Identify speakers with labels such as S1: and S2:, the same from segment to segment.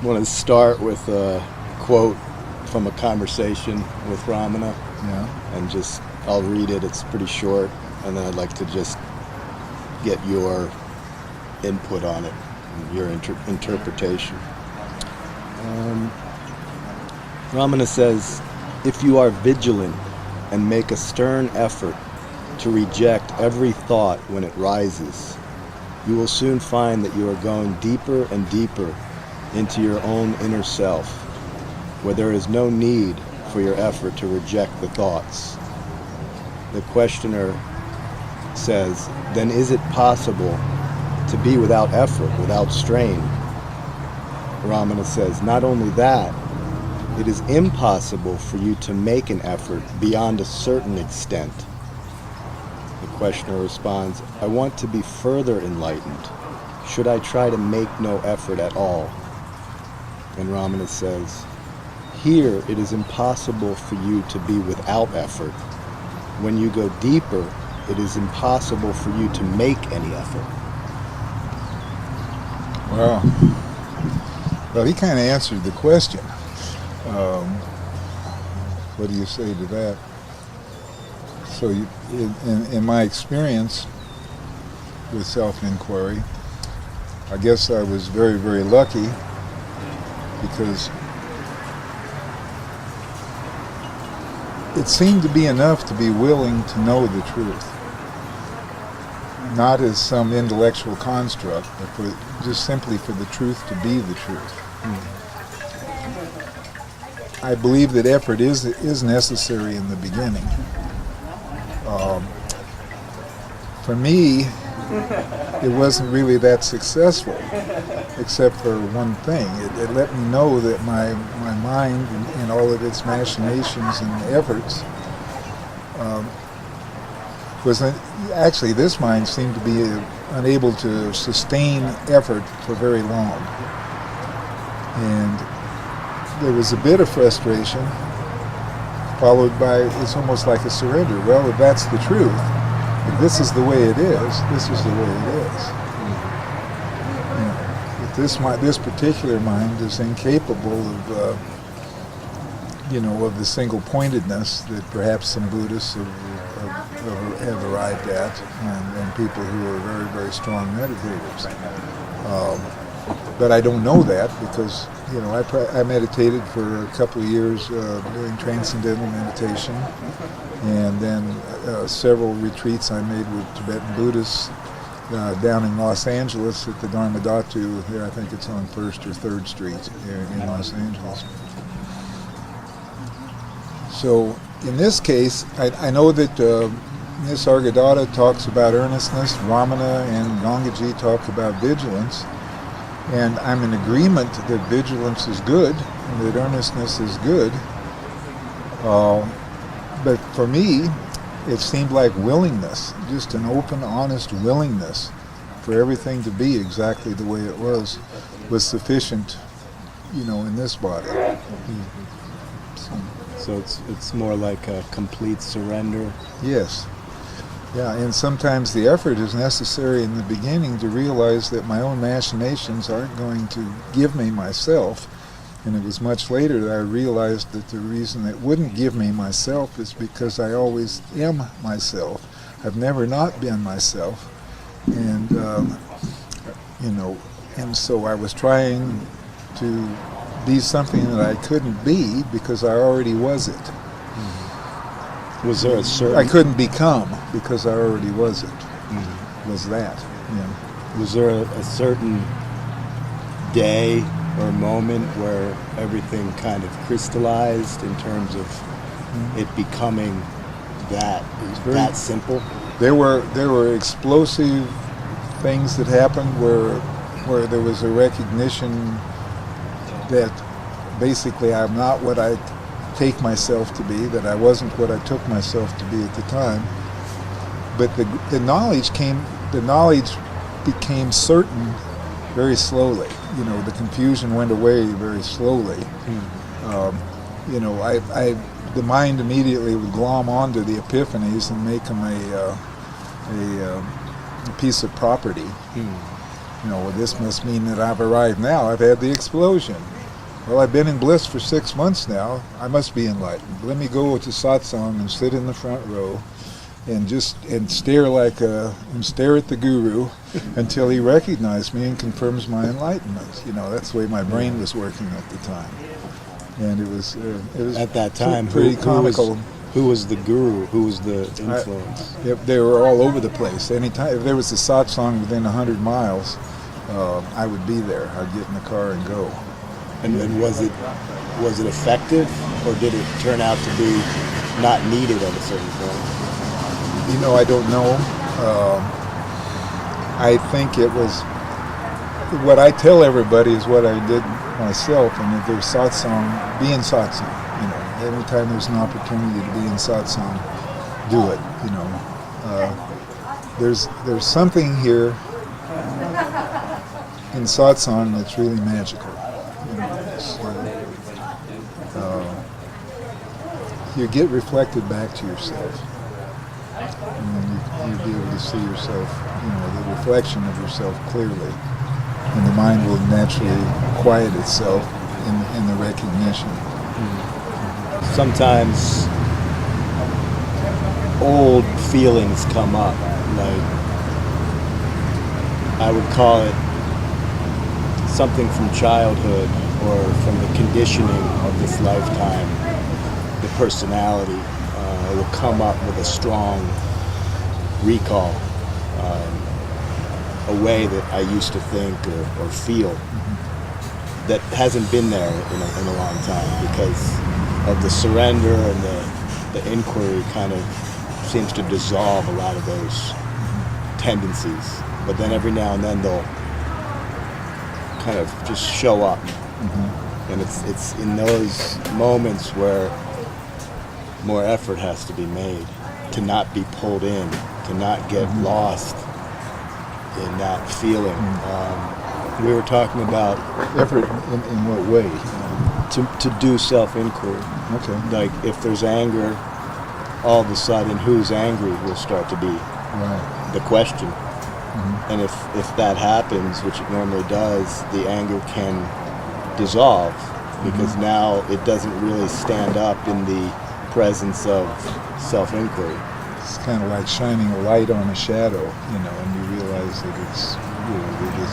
S1: want to start with a quote from a conversation with Ramana.
S2: Yeah.
S1: And I'll read it. It's pretty short. And then I'd like to just get your input on it, and your interpretation. Ramana says, if you are vigilant and make a stern effort to reject every thought when it rises, you will soon find that you are going deeper and deeper into your own inner self, where there is no need for your effort to reject the thoughts. The questioner says, then is it possible to be without effort, without strain? Ramana says, not only that, it is impossible for you to make an effort beyond a certain extent. The questioner responds, I want to be further enlightened. Should I try to make no effort at all? And Ramana says, here it is impossible for you to be without effort. When you go deeper, it is impossible for you to make any effort.
S2: Wow. Well, he kind of answered the question. What do you say to that? So in my experience with self-inquiry, I guess I was very, very lucky because it seemed to be enough to be willing to know the truth. Not as some intellectual construct, but just simply for the truth to be the truth. I believe that effort is necessary in the beginning. For me, it wasn't really that successful, except for one thing. It let me know that my mind and all of its machinations and efforts actually this mind seemed to be unable to sustain effort for very long. And there was a bit of frustration, followed by, it's almost like a surrender. Well, if that's the truth, if this is the way it is, this is the way it is. You know, if this particular mind is incapable of, of the single-pointedness that perhaps some Buddhists have arrived at, and people who are very, very strong meditators. But I don't know that because, I meditated for a couple of years doing transcendental meditation, and then several retreats I made with Tibetan Buddhists down in Los Angeles at the Dharma Dhatu. There, I think it's on 1st or 3rd Street in Los Angeles. So in this case, I know that Nisargadatta talks about earnestness, Ramana and Gangaji talk about vigilance, and I'm in agreement that vigilance is good and that earnestness is good. But for me, it seemed like willingness, just an open, honest willingness for everything to be exactly the way it was sufficient, in this body.
S1: So it's more like a complete surrender?
S2: Yes. Yeah, and sometimes the effort is necessary in the beginning to realize that my own machinations aren't going to give me myself. And it was much later that I realized that the reason it wouldn't give me myself is because I always am myself. I've never not been myself. And, and so I was trying to be something that I couldn't be because I already was it.
S1: Was there a certain...
S2: I couldn't become because I already was it. Was that.
S1: Was there a certain day or moment where everything kind of crystallized in terms of it becoming that simple?
S2: There were explosive things that happened where there was a recognition that basically I'm not what I take myself to be, that I wasn't what I took myself to be at the time. But the knowledge became certain very slowly. The confusion went away very slowly. The mind immediately would glom onto the Epiphanies and make them a piece of property. This must mean that I've arrived now. I've had the explosion. well, I've been in bliss for 6 months now. I must be enlightened. Let me go to satsang and sit in the front row and stare at the guru until he recognized me and confirms my enlightenment. That's the way my brain was working at the time. And it was
S1: at that time
S2: pretty comical.
S1: Who was the guru? Who was the influence?
S2: They were all over the place. Anytime if there was a satsang within 100 miles, I would be there. I'd get in the car and go.
S1: And was it effective, or did it turn out to be not needed at a certain point?
S2: I don't know. I think it was, what I tell everybody is what I did myself, and if there's satsang, be in satsang. Anytime there's an opportunity to be in satsang, do it. There's something here in satsang that's really magical. You get reflected back to yourself. And you'll be able to see yourself, the reflection of yourself clearly. And the mind will naturally quiet itself in the recognition.
S1: Sometimes old feelings come up, like I would call it something from childhood or from the conditioning of this lifetime. The personality will come up with a strong recall, a way that I used to think or feel that hasn't been there in a long time, because of the surrender and the inquiry kind of seems to dissolve a lot of those tendencies. But then every now and then they'll kind of just show up. And it's in those moments where more effort has to be made to not be pulled in, to not get lost in that feeling. We were talking about
S2: effort in what way?
S1: To do self-inquiry.
S2: Okay.
S1: Like if there's anger, all of a sudden who's angry will start to be the question. And if that happens, which it normally does, the anger can dissolve, because now it doesn't really stand up in the presence of self-inquiry.
S2: It's kind of like shining a light on a shadow, and you realize that it's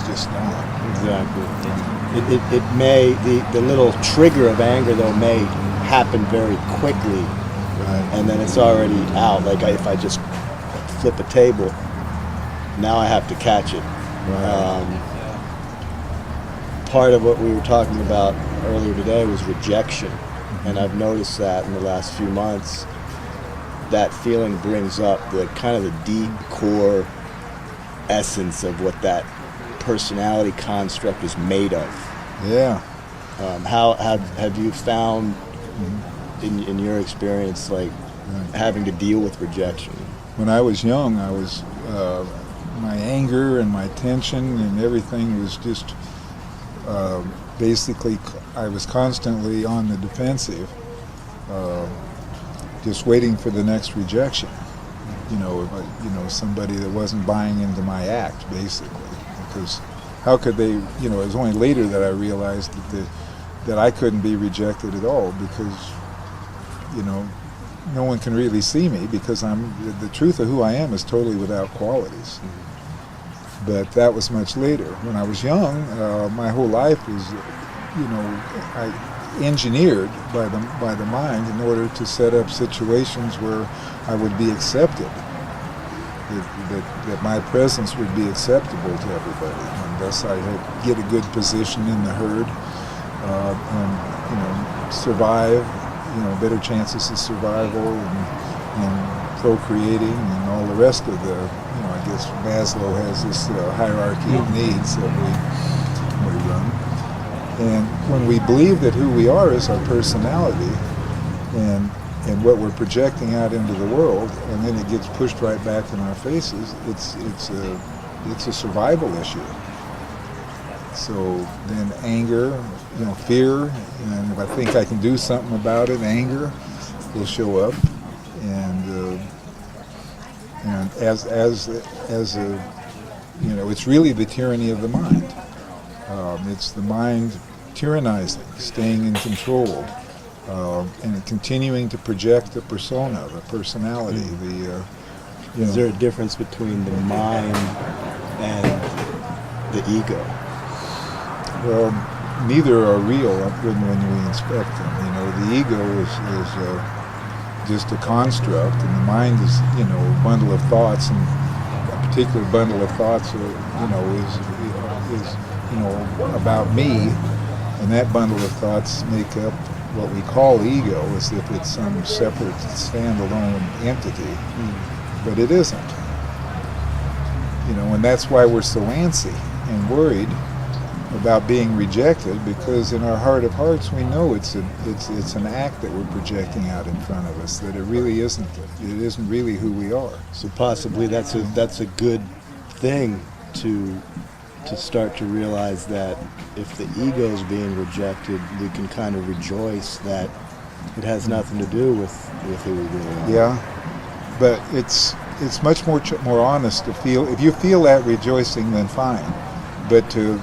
S2: just not.
S1: Exactly. It may, the little trigger of anger though may happen very quickly, and then it's already out. Like if I just flip a table, now I have to catch it. Part of what we were talking about earlier today was rejection, and I've noticed that in the last few months, that feeling brings up the kind of the deep core essence of what that personality construct is made of.
S2: Yeah.
S1: How have you found in your experience, like having to deal with rejection?
S2: When I was young, I was my anger and my tension and everything was just basically, I was constantly on the defensive, just waiting for the next rejection. Somebody that wasn't buying into my act, basically. Because how could they, it was only later that I realized that I couldn't be rejected at all, because, no one can really see me, because the truth of who I am is totally without qualities. But that was much later. When I was young, my whole life was, I engineered by the mind in order to set up situations where I would be accepted, that my presence would be acceptable to everybody, and thus I would get a good position in the herd, and survive, better chances of survival and procreating and all the rest of the, I guess Maslow has this hierarchy of needs that we run. And when we believe that who we are is our personality and what we're projecting out into the world, and then it gets pushed right back in our faces, it's a survival issue. So then anger, fear, and if I think I can do something about it, anger will show up, and as a, it's really the tyranny of the mind. It's the mind tyrannizing, staying in control, and continuing to project the persona, the personality,
S1: Is there a difference between the mind and the ego?
S2: Well, neither are real when we inspect them. The ego is just a construct, and the mind is, a bundle of thoughts, and a particular bundle of thoughts, is about me, and that bundle of thoughts make up what we call ego, as if it's some separate, standalone entity, but it isn't. And that's why we're so antsy and worried about being rejected, because in our heart of hearts we know it's an act that we're projecting out in front of us, that it really isn't. It isn't really who we are.
S1: So possibly that's a good thing to start to realize that if the ego is being rejected, we can kind of rejoice that it has nothing to do with who we really are.
S2: Yeah, but it's much more honest to feel. If you feel that rejoicing, then fine. But you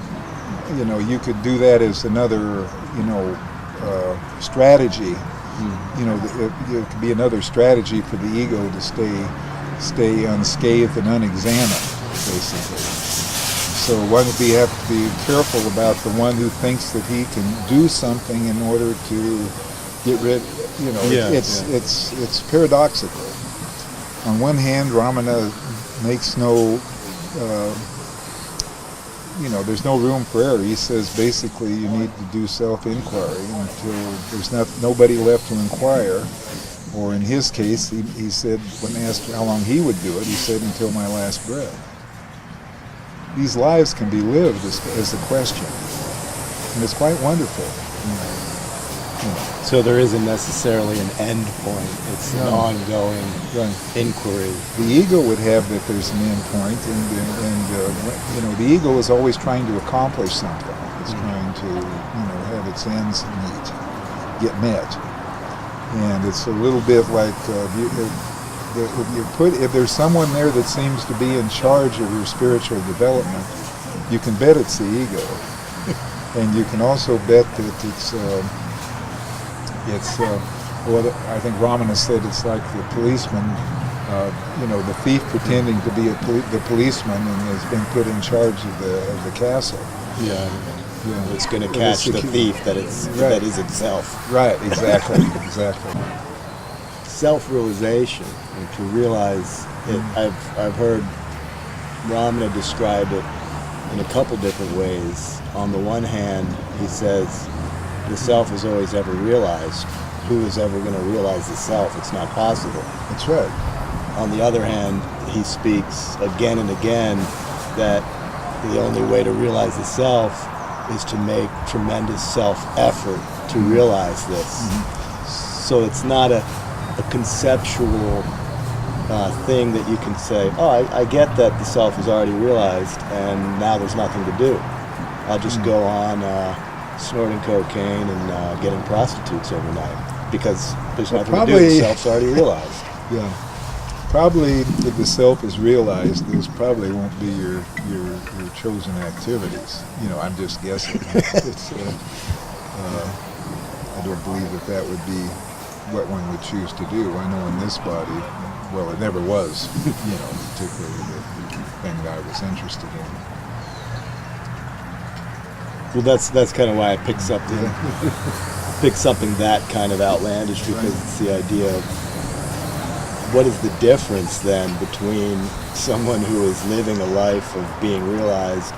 S2: could do that as another, strategy. It could be another strategy for the ego to stay unscathed and unexamined, basically. So we have to be careful about the one who thinks that he can do something in order to get rid. It's paradoxical. On one hand, Ramana makes no. There's no room for error. He says basically you need to do self-inquiry until there's nobody left to inquire. Or in his case, he said, when asked how long he would do it, he said, until my last breath. These lives can be lived as the question. And it's quite wonderful.
S1: So there isn't necessarily an end point. It's an ongoing inquiry.
S2: The ego would have that there's an end point, and the ego is always trying to accomplish something. It's trying to have its ends get met, and it's a little bit like if there's someone there that seems to be in charge of your spiritual development, you can bet it's the ego, and you can also bet that it's I think Ramana said it's like the policeman, the thief pretending to be the policeman and has been put in charge of the castle.
S1: Yeah. It's going to catch the thief that is itself.
S2: Right, exactly, exactly.
S1: Self-realization, and to realize it. I've heard Ramana describe it in a couple different ways. On the one hand, he says, the self is always ever realized. Who is ever going to realize the self? It's not possible.
S2: That's right.
S1: On the other hand, he speaks again and again that the only way to realize the self is to make tremendous self-effort to realize this. So it's not a conceptual thing that you can say, I get that the self is already realized and now there's nothing to do. I'll just go on snorting cocaine and getting prostitutes every night because there's nothing to do. The self's already realized.
S2: Yeah. Probably if the self is realized, those probably won't be your chosen activities. I'm just guessing. I don't believe that would be what one would choose to do. I know in this body, well, it never was, particularly the thing that I was interested in.
S1: Well, that's kind of why I picked something that kind of outlandish, because it's the idea of what is the difference then between someone who is living a life of being realized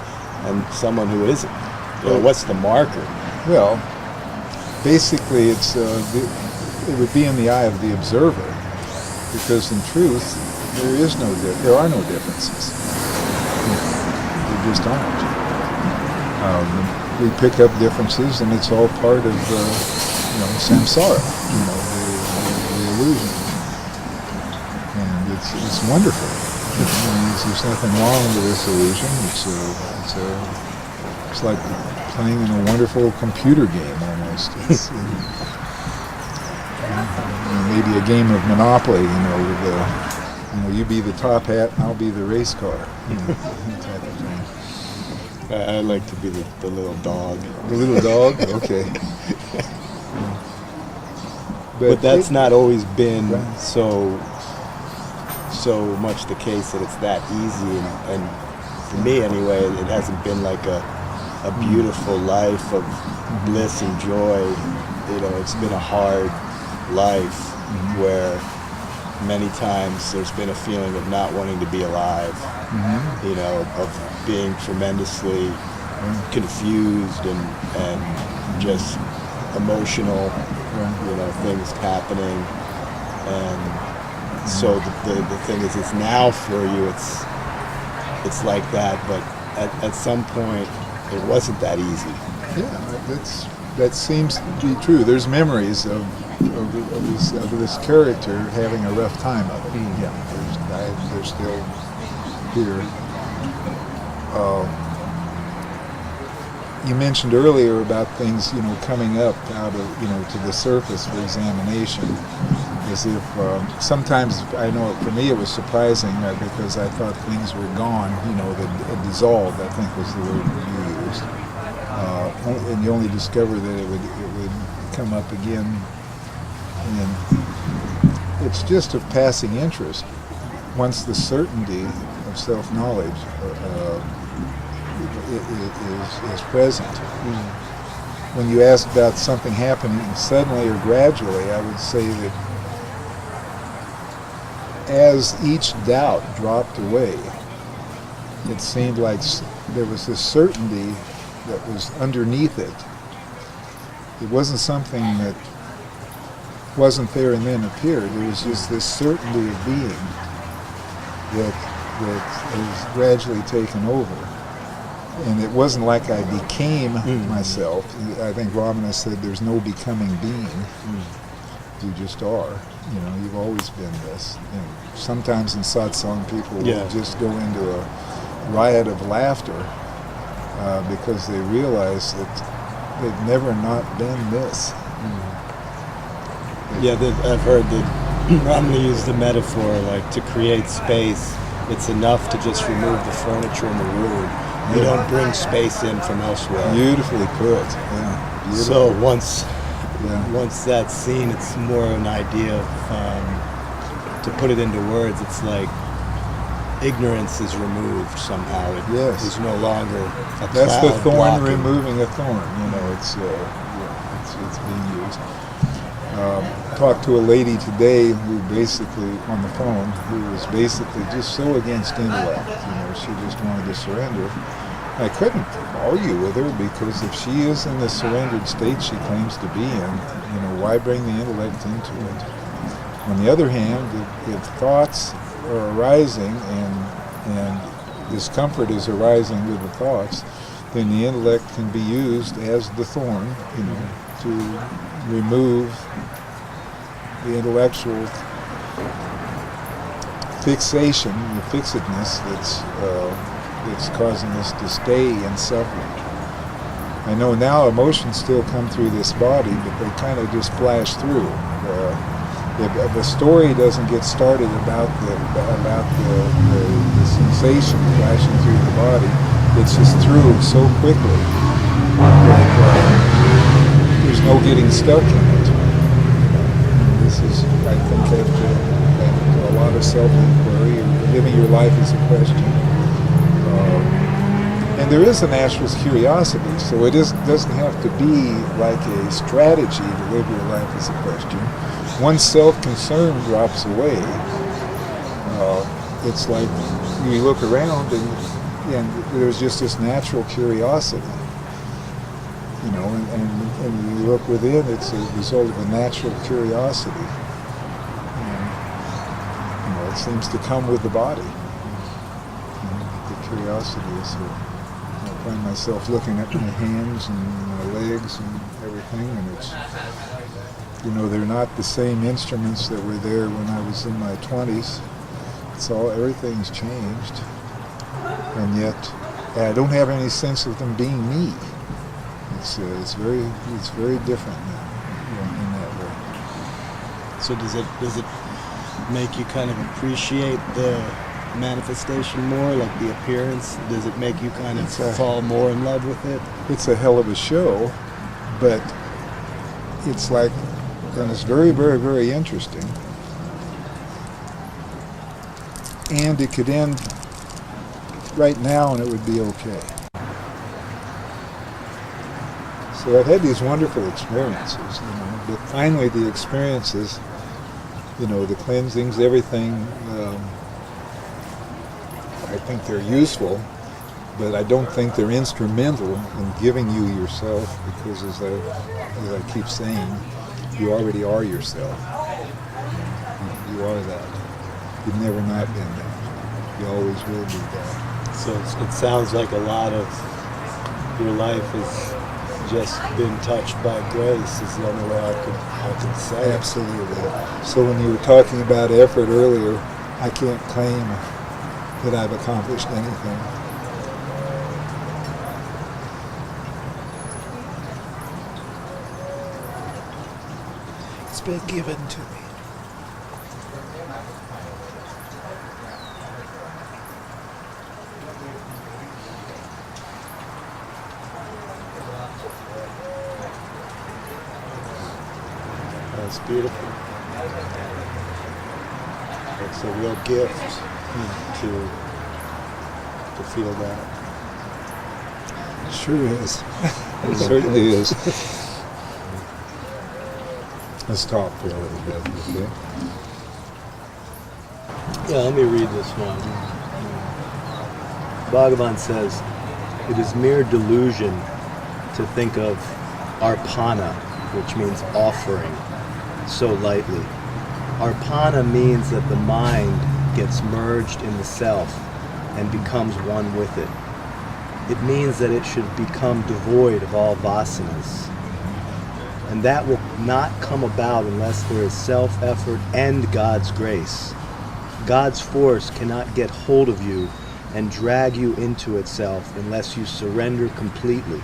S1: and someone who isn't? What's the marker?
S2: Well, basically, it would be in the eye of the observer, because in truth, there are no differences. There just aren't. We pick up differences, and it's all part of samsara, the illusion. And it's wonderful. There's nothing wrong with this illusion. It's like playing in a wonderful computer game almost. It's maybe a game of Monopoly. You be the top hat, and I'll be the race car. Type of thing.
S1: I like to be the little dog.
S2: The little dog? Okay.
S1: But that's not always been
S2: Right.
S1: so much the case that it's that easy, and for me anyway, it hasn't been like a beautiful life of bliss and joy. You know, it's been a hard life where many times there's been a feeling of not wanting to be alive, you know, of being tremendously confused and just emotional, you know, things happening. And so the thing is, it's now for you, it's like that, but at some point it wasn't that easy.
S2: Yeah, that seems to be true. There's memories of this character having a rough time of it. Yeah, they're still here. You mentioned earlier about things, you know, coming up out of, you know, to the surface for examination, as if sometimes, I know for me it was surprising because I thought things were gone, you know, that had dissolved, I think was the word you used. And you only discover that it would come up again, and it's just of passing interest. Once the certainty of self-knowledge is present. When you ask about something happening suddenly or gradually, I would say that as each doubt dropped away, it seemed like there was this certainty that was underneath it. It wasn't something that wasn't there and then appeared. It was just this certainty of being that has gradually taken over. And it wasn't like I became myself. I think Ramana said there's no becoming being. You just are. You know, you've always been this. And sometimes in satsang people will just go into a riot of laughter because they realize that they've never not been this.
S1: Yeah, I've heard that Ramana used the metaphor like to create space. It's enough to just remove the furniture in the room. You don't bring space in from elsewhere.
S2: Beautifully put. Yeah. Beautiful.
S1: So once that's seen, it's more an idea of, to put it into words, it's like ignorance is removed somehow. It's no longer a cloud.
S2: That's the thorn
S1: blocking.
S2: removing a thorn. You know, it's being used. Talked to a lady today who basically, on the phone, who was basically just so against intellect. You know, she just wanted to surrender. I couldn't argue with her because if she is in the surrendered state she claims to be in, you know, why bring the intellect into it? On the other hand, if thoughts are arising and discomfort is arising with the thoughts, then the intellect can be used as the thorn, you know, to remove the intellectual fixation, the fixedness that's causing us to stay in suffering. I know now emotions still come through this body, but they kind of just flash through. If a story doesn't get started about the sensation flashing through the body, it's just through so quickly that there's no getting stuck in it. This is, I think, after a lot of self-inquiry, or living your life as a question. And there is a natural curiosity, so it doesn't have to be like a strategy to live your life as a question. Once self-concern drops away, it's like you look around and there's just this natural curiosity. You know, and you look within, it's a result of a natural curiosity. And, you know, it seems to come with the body. The curiosity is here. I find myself looking at my hands and my legs and everything, and it's, you know, they're not the same instruments that were there when I was in my 20s. Everything's changed, and yet I don't have any sense of them being me. It's very different now, in that way.
S1: So does it make you kind of appreciate the manifestation more, like the appearance? Does it make you kind of fall more in love with it?
S2: It's a hell of a show, but it's like, and it's very, very, very interesting. And it could end right now and it would be okay. So I've had these wonderful experiences, but finally the experiences, the cleansings, everything, I think they're useful, but I don't think they're instrumental in giving you yourself, because as I keep saying, you already are yourself. You are that. You've never not been that. You always will be that.
S1: So it sounds like a lot of your life has just been touched by grace, is the only way I could say it.
S2: Absolutely. So when you were talking about effort earlier, I can't claim that I've accomplished anything. It's been given to me.
S1: That's beautiful. It's a real gift to feel that.
S2: It sure is. It certainly is. Let's talk for a little bit, okay?
S1: Yeah, let me read this one. Bhagavan says, it is mere delusion to think of arpana, which means offering, so lightly. Arpana means that the mind gets merged in the self and becomes one with it. It means that it should become devoid of all vasanas. And that will not come about unless there is self-effort and God's grace. God's force cannot get hold of you and drag you into itself unless you surrender completely.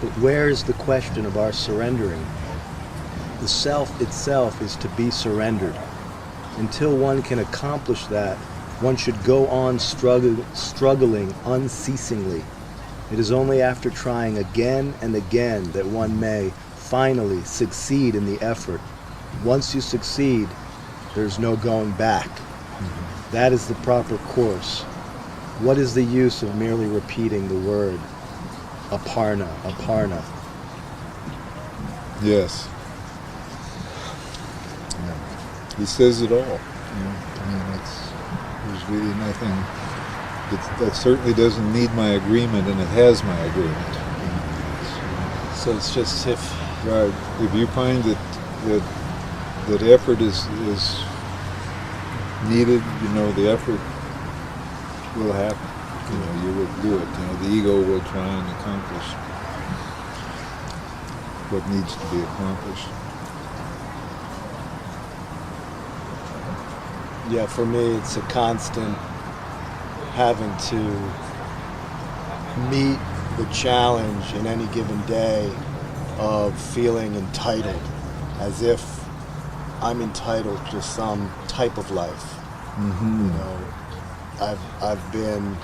S1: But where is the question of our surrendering? The self itself is to be surrendered. Until one can accomplish that, one should go on struggling unceasingly. It is only after trying again and again that one may finally succeed in the effort. Once you succeed, there's no going back. That is the proper course. What is the use of merely repeating the word aparna, aparna?
S2: Yes. Yeah. He says it all. There's really nothing. That certainly doesn't need my agreement, and it has my agreement.
S1: So it's just if
S2: you find that effort is needed, the effort will happen. You will do it. The ego will try and accomplish what needs to be accomplished.
S1: Yeah, for me, it's a constant having to meet the challenge in any given day of feeling entitled, as if I'm entitled to some type of life.
S2: Mm-hmm.
S1: I've been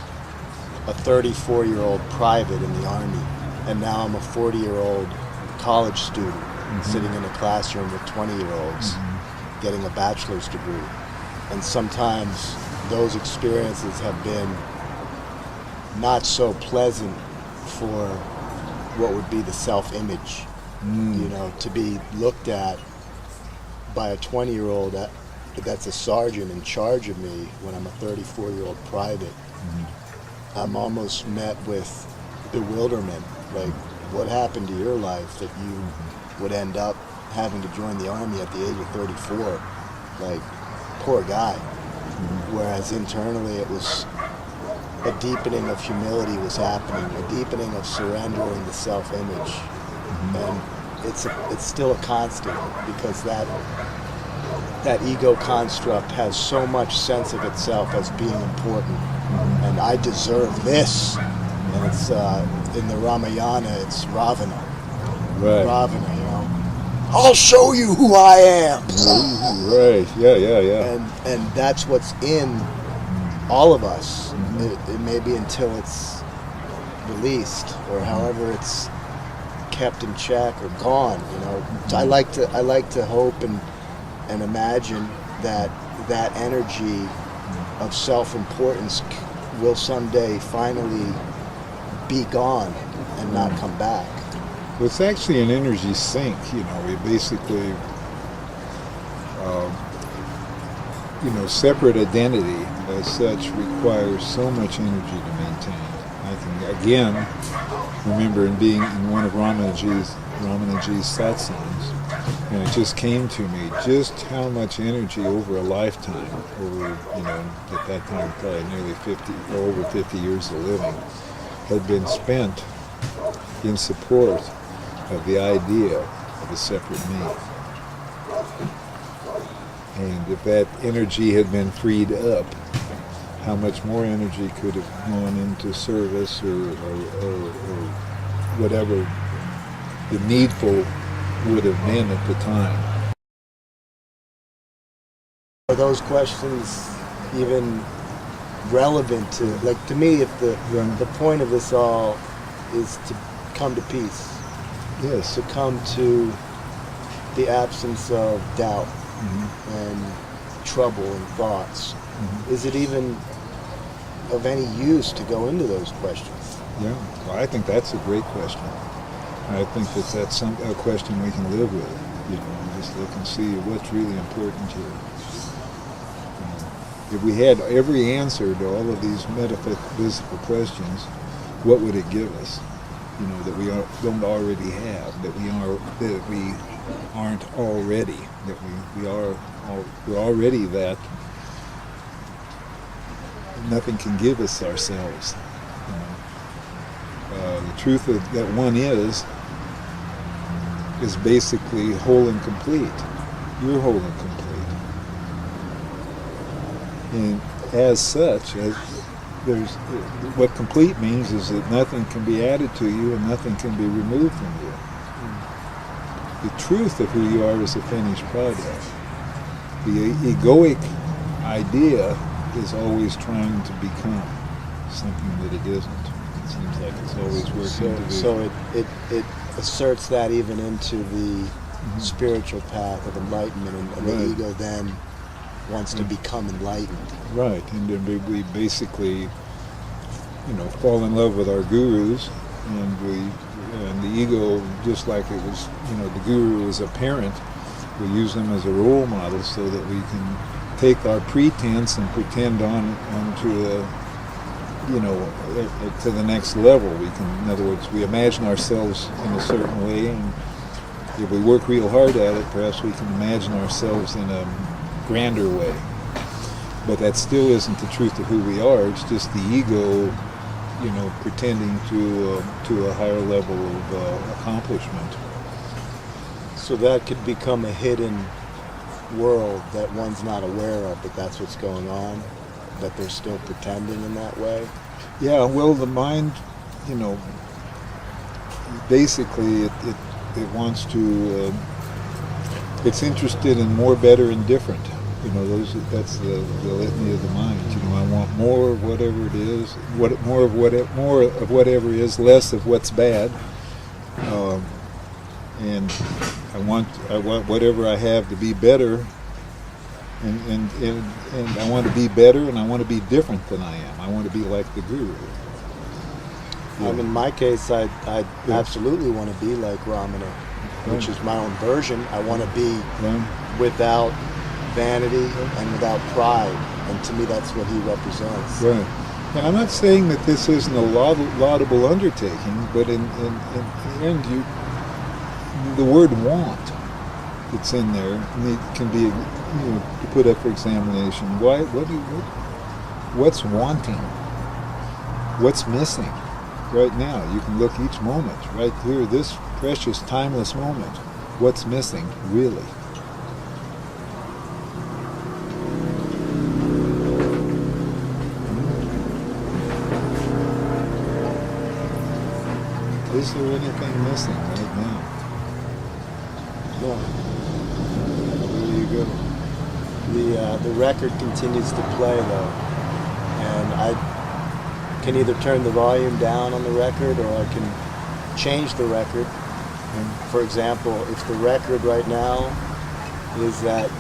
S1: a 34-year-old private in the Army, and now I'm a 40-year-old college student sitting in a classroom with 20-year-olds getting a bachelor's degree. And sometimes those experiences have been not so pleasant for what would be the self-image. To be looked at by a 20-year-old that's a sergeant in charge of me when I'm a 34-year-old private. I'm almost met with bewilderment. Like, what happened to your life that you would end up having to join the Army at the age of 34? Like, poor guy. Whereas internally it was a deepening of humility was happening, a deepening of surrendering the self-image. And it's still a constant, because that ego construct has so much sense of itself as being important. And I deserve this. And it's in the Ramayana, it's Ravana.
S2: Right.
S1: Ravana, I'll show you who I am.
S2: Right. Yeah.
S1: And that's what's in all of us.
S2: Mm-hmm.
S1: It may be until it's released, or however it's kept in check or gone.
S2: Mm-hmm.
S1: I like to hope and imagine that energy of self-importance will someday finally be gone and not come back.
S2: Well, it's actually an energy sink. We basically, separate identity as such requires so much energy to maintain. I can again remember being in one of Ramanaji's satsangs, and it just came to me just how much energy over a lifetime, at that time probably nearly 50 or over 50 years of living, had been spent in support of the idea of a separate me. And if that energy had been freed up, how much more energy could have gone into service or whatever the needful would have been at the time.
S1: Are those questions even relevant to me, if the point of this all is to come to peace?
S2: Yes.
S1: To come to the absence of doubt and trouble and thoughts. Is it even of any use to go into those questions?
S2: Yeah, well, I think that's a great question. I think that's a question we can live with. Just look and see what's really important here. If we had every answer to all of these metaphysical questions, what would it give us? That we don't already have, that we aren't already, that we're already that. Nothing can give us ourselves. The truth that one is basically whole and complete. You're whole and complete. And as such, what complete means is that nothing can be added to you and nothing can be removed from you. The truth of who you are is a finished product. The egoic idea is always trying to become something that it isn't. It seems like it's always working to be.
S1: So it asserts that even into the spiritual path of enlightenment, and the ego then wants to become enlightened. Right,
S2: and then we basically, fall in love with our gurus, and the ego, just like it was, the guru is a parent, we use them as a role model so that we can take our pretense and pretend on to to the next level. We can, in other words, we imagine ourselves in a certain way, and if we work real hard at it, perhaps we can imagine ourselves in a grander way. But that still isn't the truth of who we are. It's just the ego, pretending to a higher level of accomplishment.
S1: So that could become a hidden world that one's not aware of, but that's what's going on, that they're still pretending in that way.
S2: Yeah, well, the mind, basically it wants to, it's interested in more, better, and different. That's the litany of the mind. I want more of whatever it is, more of whatever is, less of what's bad, and I want whatever I have to be better, and I want to be better, and I want to be different than I am. I want to be like the guru. Yeah.
S1: In my case, I absolutely want to be like Ramana, which is my own version. I want to be without vanity and without pride, and to me that's what he represents.
S2: Right. And I'm not saying that this isn't a laudable undertaking, but in the end, the word want that's in there can be put up for examination. What's wanting? What's missing? Right now, you can look each moment, right here, this precious, timeless moment. What's missing, really? Is there anything missing right now?
S1: No.
S2: There you go.
S1: The record continues to play though, can either turn the volume down on the record, or I can change the record. And for example, if the record right now is that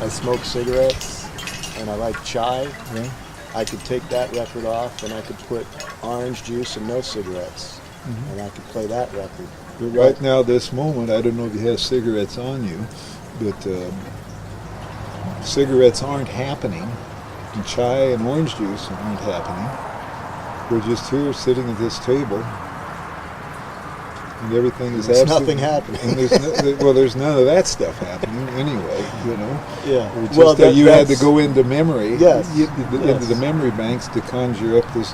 S1: I smoke cigarettes and I like chai,
S2: Yeah.
S1: I could take that record off and I could put orange juice and no cigarettes, and I could play that record.
S2: But right now, this moment, I don't know if you have cigarettes on you, but cigarettes aren't happening, and chai and orange juice aren't happening. We're just here sitting at this table, and everything is
S1: There's
S2: absolutely...
S1: nothing happening.
S2: And there's none of that stuff happening anyway, you know.
S1: Yeah.
S2: It's just that you had to go into memory,
S1: Yes.
S2: into the memory banks to conjure up the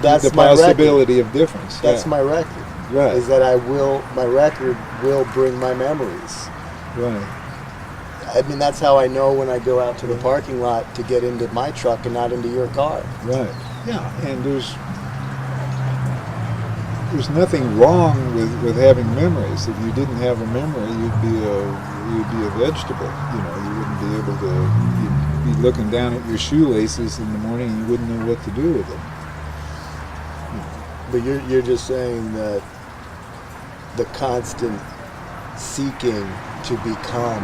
S1: that's
S2: the
S1: my
S2: possibility of difference.
S1: That's
S2: Yeah.
S1: my record.
S2: Right.
S1: Is that my record will bring my memories.
S2: Right.
S1: I mean, that's how I know when I go out to the parking lot to get into my truck and not into your car.
S2: Right. Yeah, and there's nothing wrong with having memories. If you didn't have a memory, you'd be a vegetable. You know, you wouldn't be able to. You'd be looking down at your shoelaces in the morning, and you wouldn't know what to do with them.
S1: But you're just saying that the constant seeking to become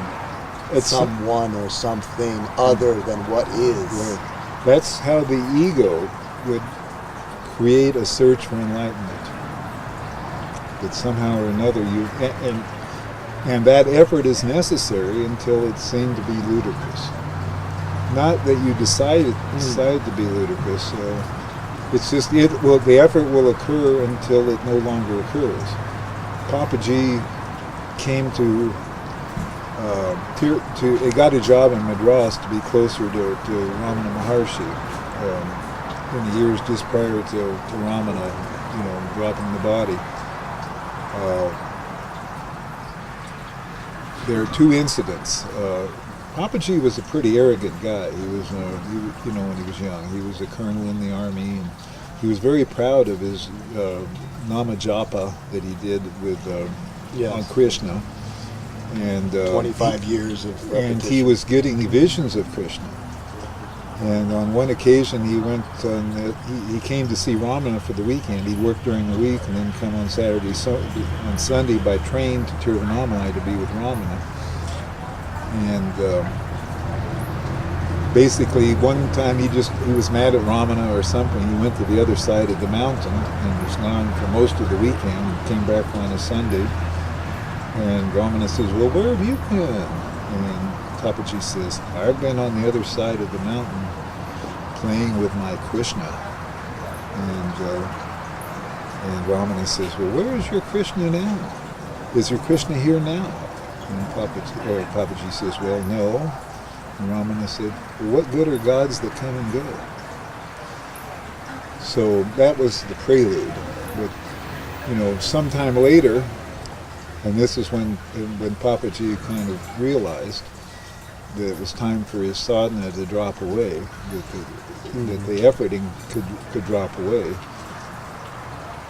S1: someone or something other than what is.
S2: Right. That's how the ego would create a search for enlightenment. That somehow or another and that effort is necessary until it's seen to be ludicrous. Not that you decide to be ludicrous. It's just the effort will occur until it no longer occurs. Papaji came to he got a job in Madras to be closer to Ramana Maharshi in the years just prior to Ramana, dropping the body. There are two incidents. Papaji was a pretty arrogant guy. He was, when he was young, he was a colonel in the army, and he was very proud of his nama japa that he did with on Krishna. And
S1: 25 years of repetition.
S2: And he was getting visions of Krishna. And on one occasion, he went. He came to see Ramana for the weekend. He worked during the week and then come on on Sunday by train to Padamalai to be with Ramana. And basically, one time he was mad at Ramana or something. He went to the other side of the mountain and was gone for most of the weekend. And came back on a Sunday. And Ramana says, "Well, where have you been?" And Papaji says, "I've been on the other side of the mountain playing with my Krishna." And Ramana says, "Well, where is your Krishna now? Is your Krishna here now?" And Papaji says, "Well, no." And Ramana said, "Well, what good are gods that come and go?" So that was the prelude. But, sometime later, and this is when Papaji kind of realized that it was time for his sadhana to drop away, that the efforting could drop away.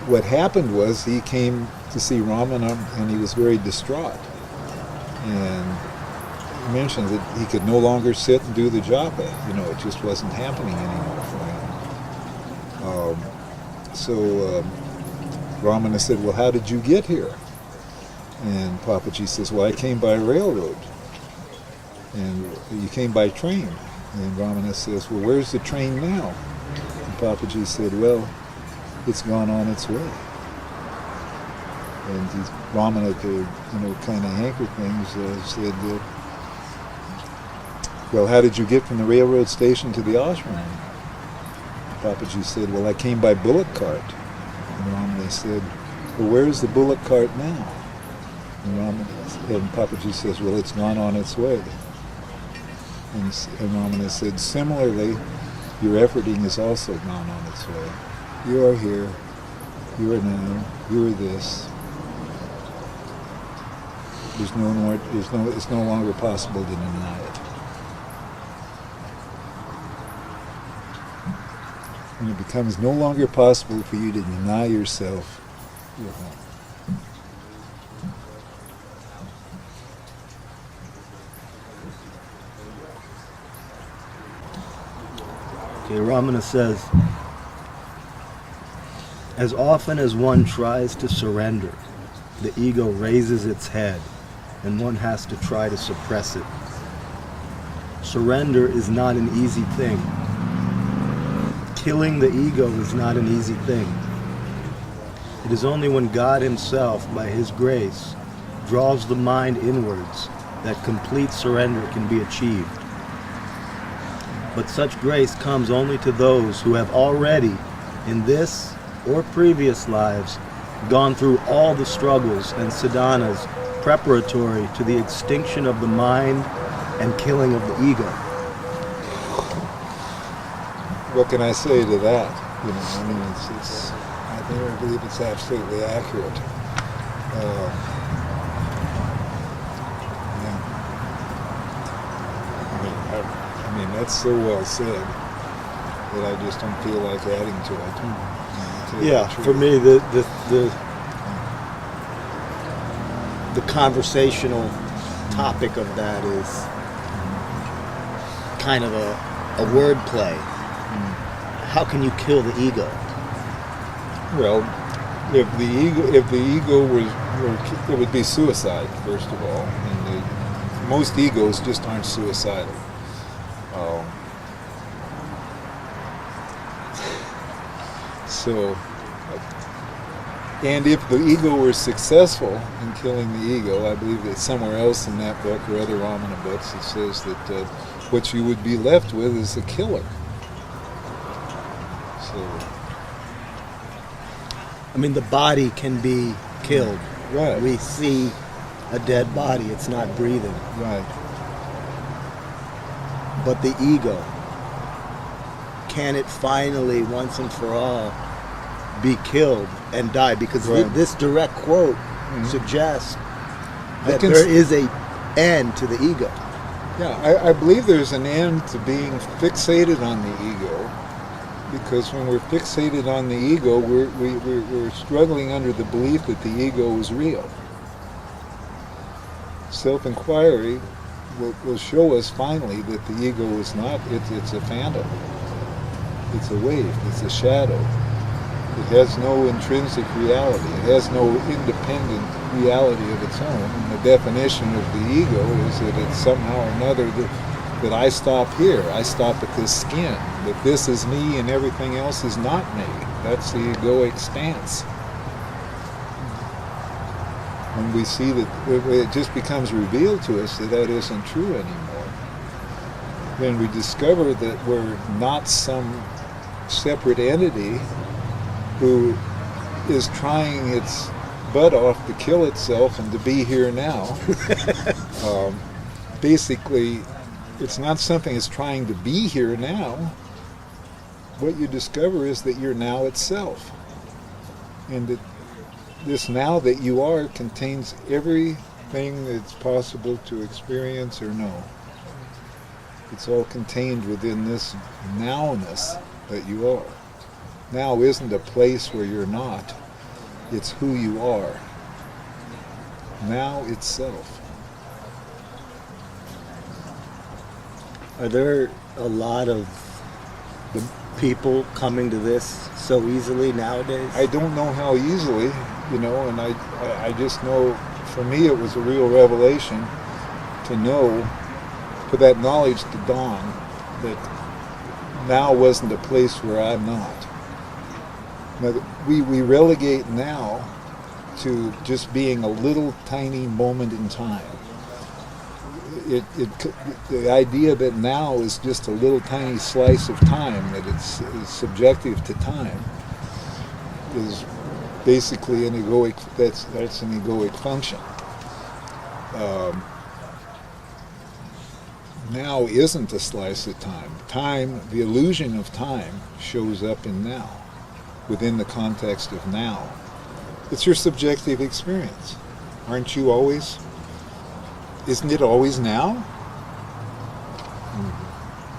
S2: What happened was he came to see Ramana and he was very distraught. And he mentioned that he could no longer sit and do the japa. It just wasn't happening anymore for him. So Ramana said, "Well, how did you get here?" And Papaji says, "Well, I came by railroad." And "You came by train." And Ramana says, "Well, where's the train now?" And Papaji said, "Well, it's gone on its way." And Ramana, to kind of anchor things, said, "Well, how did you get from the railroad station to the ashram?" Papaji said, "Well, I came by bullock cart." And Ramana said, "Well, where's the bullock cart now?" And Papaji says, "Well, it's gone on its way." And Ramana said, "Similarly, your efforting is also gone on its way. You are here, you are now, you are this. It's no longer possible to deny it." When it becomes no longer possible for you to deny yourself, you're home.
S1: Okay, Ramana says, As often as one tries to surrender, the ego raises its head, and one has to try to suppress it. Surrender is not an easy thing. Killing the ego is not an easy thing. It is only when God Himself, by His grace, draws the mind inwards that complete surrender can be achieved. But such grace comes only to those who have already, in this or previous lives, gone through all the struggles and sadhanas preparatory to the extinction of the mind and killing of the ego.
S2: What can I say to that? I mean, I believe it's absolutely accurate. Yeah. I mean, that's so well said that I just don't feel like adding to it.
S1: Yeah, for me, the conversational topic of that is kind of a word play. How can you kill the ego?
S2: Well, if the ego was, it would be suicide, first of all. And most egos just aren't suicidal. And if the ego were successful in killing the ego, I believe that somewhere else in that book or other Ramana books it says that what you would be left with is a killer. So,
S1: I mean, the body can be killed.
S2: right,
S1: We see a dead body, it's not breathing.
S2: right,
S1: But the ego, can it finally, once and for all, be killed and die? Because
S2: Right.
S1: this direct quote suggests that
S2: can
S1: there
S2: s-
S1: is a end to the ego.
S2: yeah. I believe there's an end to being fixated on the ego, because when we're fixated on the ego, we're struggling under the belief that the ego is real. Self-inquiry will show us finally that the ego is not. It's a phantom. It's a wave. It's a shadow. It has no intrinsic reality. It has no independent reality of its own. And the definition of the ego is that it's somehow or another that I stop here. I stop at this skin. That this is me and everything else is not me. That's the egoic stance. When we see that it just becomes revealed to us that that isn't true anymore, then we discover that we're not some separate entity who is trying its butt off to kill itself and to be here now. Basically, it's not something that's trying to be here now. What you discover is that you're now itself. And that this now that you are contains everything that's possible to experience or know. It's all contained within this nowness that you are. Now isn't a place where you're not. It's who you are. Now itself.
S1: Are there a lot of people coming to this so easily nowadays?
S2: I don't know how easily, and I just know, for me it was a real revelation to know, for that knowledge to dawn, that now wasn't a place where I'm not. Now, we relegate now to just being a little tiny moment in time. The idea that now is just a little tiny slice of time, that it's subjective to time, is basically an egoic. That's an egoic function. Now isn't a slice of time. Time, the illusion of time, shows up in now, within the context of now. It's your subjective experience. Aren't you always? Isn't it always now?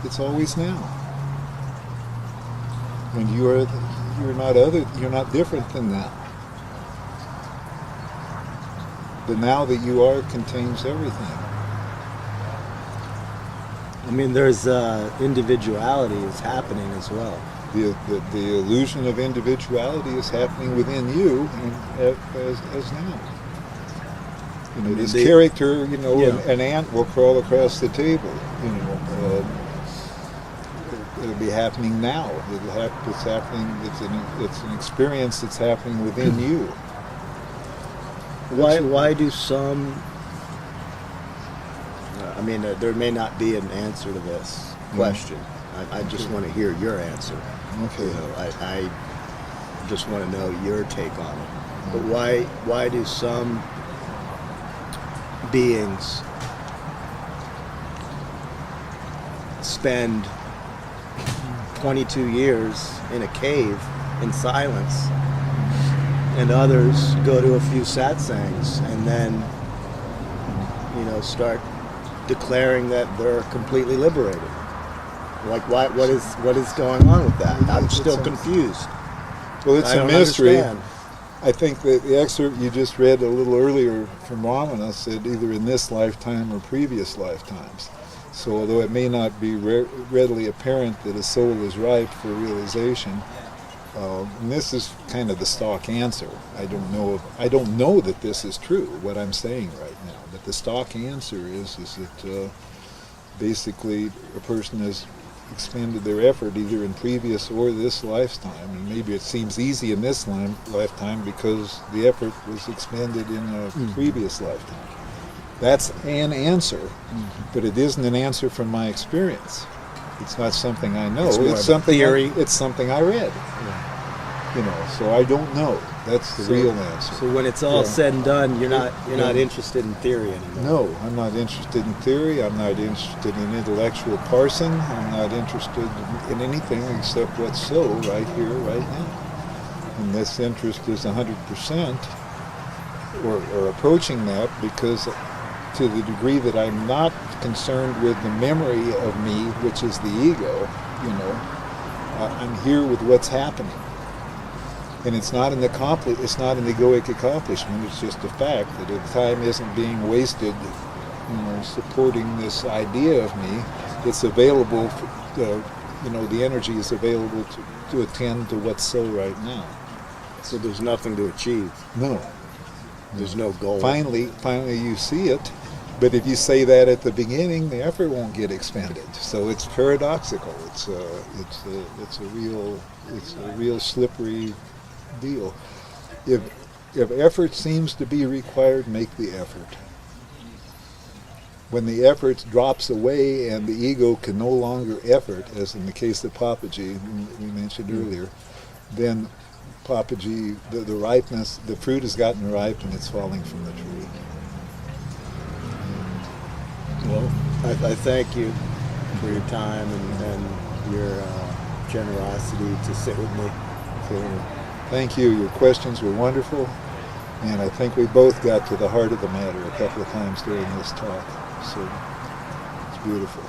S2: It's always now. And you're not different than that. The now that you are contains everything.
S1: I mean, there's individuality is happening as well.
S2: The illusion of individuality is happening within you as now. You know, this character, you know,
S1: Yeah.
S2: an ant will crawl across the table. You know, it'll be happening now. It's happening. It's an experience that's happening within you.
S1: Why do some? I mean, there may not be an answer to this question. I just want to hear your answer.
S2: Okay.
S1: You know, I just want to know your take on it. But why do some beings spend 22 years in a cave in silence, and others go to a few satsangs and then, you know, start declaring that they're completely liberated? Like, what is going on with that? I'm still confused.
S2: Well, it's
S1: I
S2: a
S1: don't
S2: mystery.
S1: understand.
S2: I think that the excerpt you just read a little earlier from Ramana said either in this lifetime or previous lifetimes. So although it may not be readily apparent that a soul is ripe for realization, and this is kind of the stock answer. I don't know that this is true, what I'm saying right now. But the stock answer is that basically a person has expended their effort either in previous or this lifetime. And maybe it seems easy in this lifetime because the effort was expended in a previous lifetime. That's an answer, but it isn't an answer from my experience. It's not something I know. It's something
S1: theory.
S2: It's something I read. You know, so I don't know. That's the real answer.
S1: So when it's all said and done, you're not interested in theory anymore.
S2: No, I'm not interested in theory. I'm not interested in intellectual parsing. I'm not interested in anything except what's so right here, right now. And this interest is 100%, or approaching that, because to the degree that I'm not concerned with the memory of me, which is the ego, you know, I'm here with what's happening. And it's not an egoic accomplishment. It's just a fact that if time isn't being wasted, you know, supporting this idea of me, it's available. You know, the energy is available to attend to what's so right now.
S1: So there's nothing to achieve.
S2: No.
S1: There's no goal.
S2: Finally, you see it. But if you say that at the beginning, the effort won't get expended. So it's paradoxical. It's a real slippery deal. If effort seems to be required, make the effort. When the effort drops away and the ego can no longer effort, as in the case of Papaji we mentioned earlier, then Papaji, the ripeness, the fruit has gotten ripe and it's falling from the tree.
S1: Well, I thank you for your time and your generosity to sit with me.
S2: So, thank you. Your questions were wonderful, and I think we both got to the heart of the matter a couple of times during this talk. So it's beautiful.